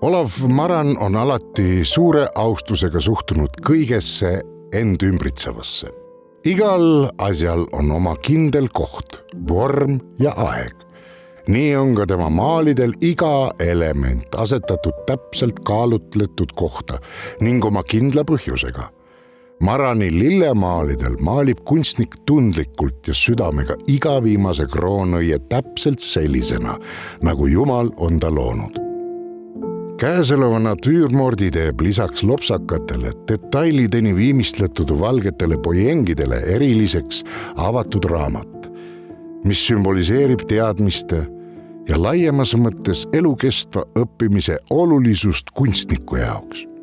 Olav Maran on alati suure austusega suhtunud kõigesse end ümbritsevasse. Igal asjal on oma kindel koht, vorm ja aeg. Nii on ka tema maalidel iga element asetatud täpselt kaalutletud kohta ning oma kindla põhjusega. Marani lillemaalidel maalib kunstnik tundlikult ja südamega iga viimase kroonõie täpselt sellisena, nagu Jumal on ta loonud. Käesoleva natüürmordi teeb lisaks lopsakatele detailideni viimistletud valgetele pojengidele eriliseks avatud raamat, mis sümboliseerib teadmiste ja laiemas mõttes elukestva õppimise olulisust kunstniku jaoks.